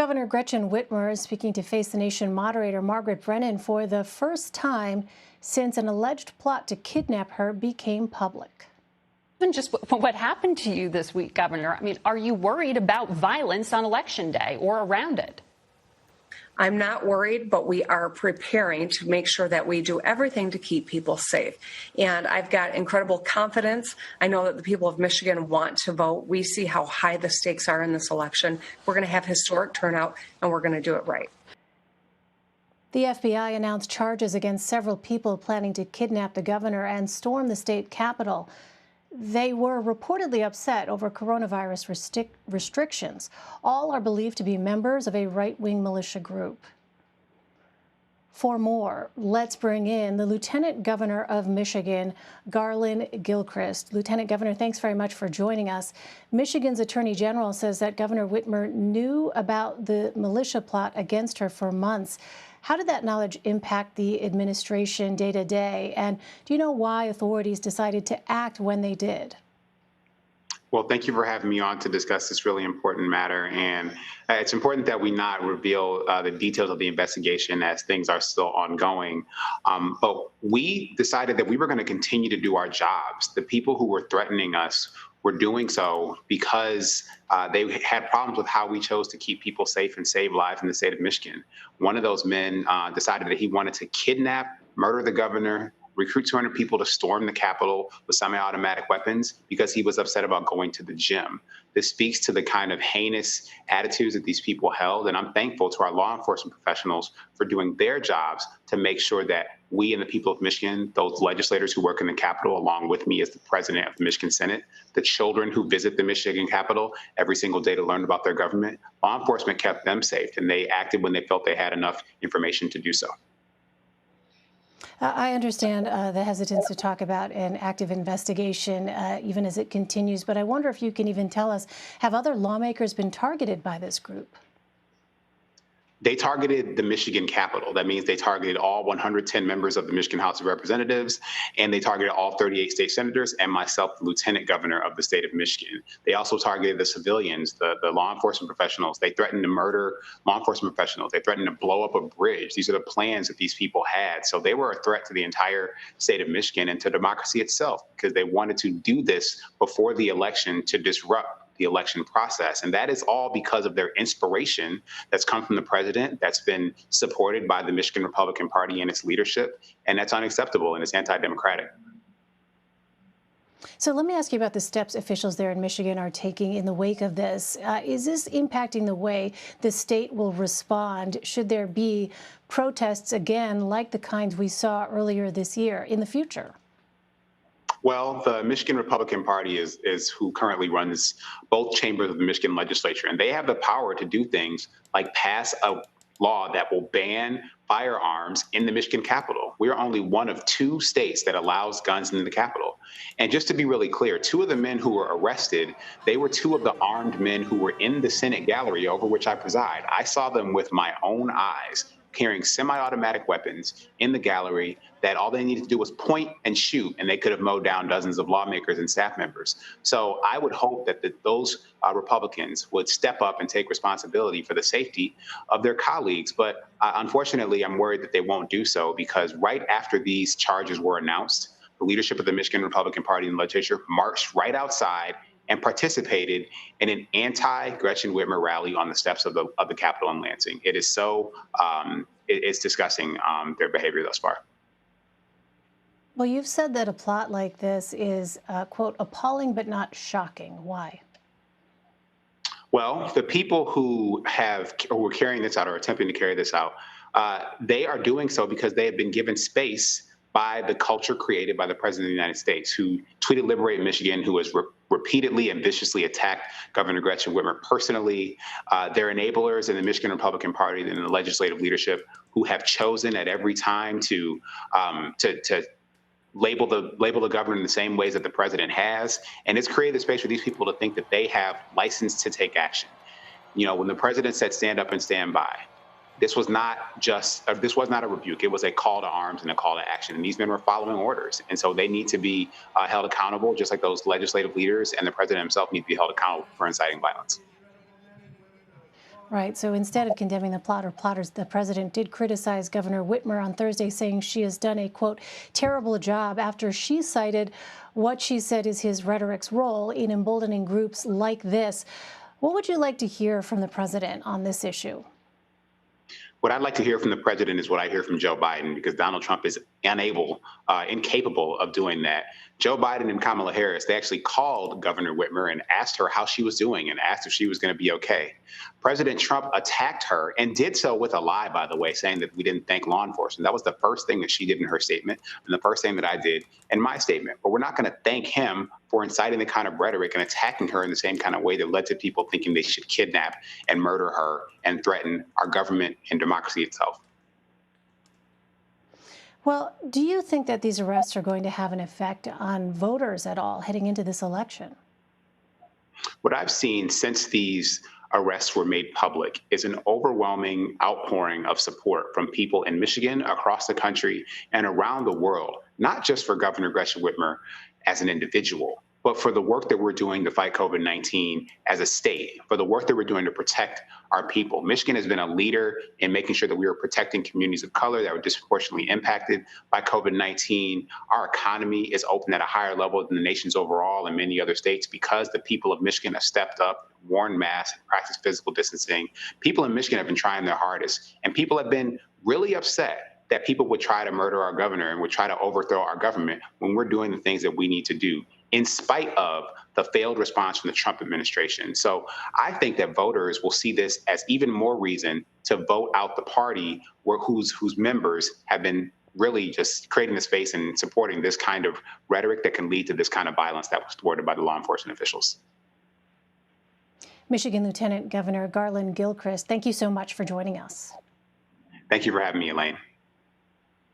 Governor Gretchen Whitmer is speaking to Face the Nation moderator Margaret Brennan for the first time since an alleged plot to kidnap her became public. And just what happened to you this week, Governor? I mean, are you worried about violence on Election Day or around it? I'm not worried, but we are preparing to make sure that we do everything to keep people safe. And I've got incredible confidence. I know that the people of Michigan want to vote. We see how high the stakes are in this election. We're going to have historic turnout, and we're going to do it right. The FBI announced charges against several people planning to kidnap the governor and storm the state capitol. They were reportedly upset over coronavirus restrictions. All are believed to be members of a right-wing militia group. For more, let's bring in the Lieutenant Governor of Michigan, Garlin Gilchrist. Lieutenant Governor, thanks very much for joining us. Michigan's Attorney General says that Governor Whitmer knew about the militia plot against her for months. How did that knowledge impact the administration day to day? And do you know why authorities decided to act when they did? Well, thank you for having me on to discuss this really important matter. And it's important that we not reveal the details of the investigation as things are still ongoing. But we decided that we were going to continue to do our jobs. The people who were threatening us were doing so because they had problems with how we chose to keep people safe and save lives in the state of Michigan. One of those men decided that he wanted to kidnap, murder the governor, recruit 200 people to storm the Capitol with semi-automatic weapons because he was upset about going to the gym. This speaks to the kind of heinous attitudes that these people held, and I'm thankful to our law enforcement professionals for doing their jobs to make sure that we and the people of Michigan, those legislators who work in the Capitol, along with me as the president of the Michigan Senate, the children who visit the Michigan Capitol every single day to learn about their government, law enforcement kept them safe, and they acted when they felt they had enough information to do so. I understand the hesitance to talk about an active investigation, even as it continues, but I wonder if you can even tell us, have other lawmakers been targeted by this group? They targeted the Michigan Capitol. That means they targeted all 110 members of the Michigan House of Representatives, and they targeted all 38 state senators and myself, the Lieutenant Governor of the state of Michigan. They also targeted the civilians, the law enforcement professionals. They threatened to murder law enforcement professionals. They threatened to blow up a bridge. These are the plans that these people had. So they were a threat to the entire state of Michigan and to democracy itself because they wanted to do this before the election to disrupt the election process. And that is all because of their inspiration that's come from the president, that's been supported by the Michigan Republican Party and its leadership. And that's unacceptable and it's anti-democratic. So let me ask you about the steps officials there in Michigan are taking in the wake of this. Is this impacting the way the state will respond should there be protests again like the kinds we saw earlier this year in the future? Well, the Michigan Republican Party is who currently runs both chambers of the Michigan legislature, and they have the power to do things like pass a law that will ban firearms in the Michigan Capitol. We are only one of 2 states that allows guns in the Capitol. And just to be really clear, 2 of the men who were arrested, they were 2 of the armed men who were in the Senate gallery over which I preside. I saw them with my own eyes carrying semi-automatic weapons in the gallery that all they needed to do was point and shoot, and they could have mowed down dozens of lawmakers and staff members. So I would hope that those Republicans would step up and take responsibility for the safety of their colleagues. But unfortunately, I'm worried that they won't do so because right after these charges were announced, the leadership of the Michigan Republican Party in the legislature marched right outside and participated in an anti-Gretchen Whitmer rally on the steps of the Capitol in Lansing. It is so, it's disgusting, their behavior thus far. Well, you've said that a plot like this is, quote, appalling but not shocking. Why? Well, the people who were carrying this out or attempting to carry this out, they are doing so because they have been given space by the culture created by the President of the United States, who tweeted Liberate Michigan, who has repeatedly and viciously attacked Governor Gretchen Whitmer personally. They're enablers in the Michigan Republican Party and in the legislative leadership who have chosen at every time to label the governor in the same ways that the president has. And it's created a space for these people to think that they have license to take action. You know, when the president said stand up and stand by, this was not a rebuke. It was a call to arms and a call to action. And these men were following orders. And so they need to be held accountable, just like those legislative leaders and the president himself need to be held accountable for inciting violence. Right. So instead of condemning the plotters, the president did criticize Governor Whitmer on Thursday, saying she has done a, quote, terrible job after she cited what she said is his rhetoric's role in emboldening groups like this. What would you like to hear from the president on this issue? What I'd like to hear from the president is what I hear from Joe Biden, because Donald Trump is incapable of doing that. Joe Biden and Kamala Harris, they actually called Governor Whitmer and asked her how she was doing and asked if she was going to be okay. President Trump attacked her and did so with a lie, by the way, saying that we didn't thank law enforcement. That was the first thing that she did in her statement and the first thing that I did in my statement. But we're not going to thank him for inciting the kind of rhetoric and attacking her in the same kind of way that led to people thinking they should kidnap and murder her and threaten our government and democracy itself. Well, do you think that these arrests are going to have an effect on voters at all heading into this election? What I've seen since these arrests were made public is an overwhelming outpouring of support from people in Michigan, across the country, and around the world, not just for Governor Gretchen Whitmer as an individual, but for the work that we're doing to fight COVID-19 as a state, for the work that we're doing to protect our people. Michigan has been a leader in making sure that we are protecting communities of color that were disproportionately impacted by COVID-19. Our economy is open at a higher level than the nation's overall and many other states because the people of Michigan have stepped up, worn masks, and practiced physical distancing. People in Michigan have been trying their hardest, and people have been really upset that people would try to murder our governor and would try to overthrow our government when we're doing the things that we need to do, in spite of the failed response from the Trump administration. So I think that voters will see this as even more reason to vote out the party whose members have been really just creating the space and supporting this kind of rhetoric that can lead to this kind of violence that was thwarted by the law enforcement officials. Michigan Lieutenant Governor Garlin Gilchrist, thank you so much for joining us. Thank you for having me, Elaine.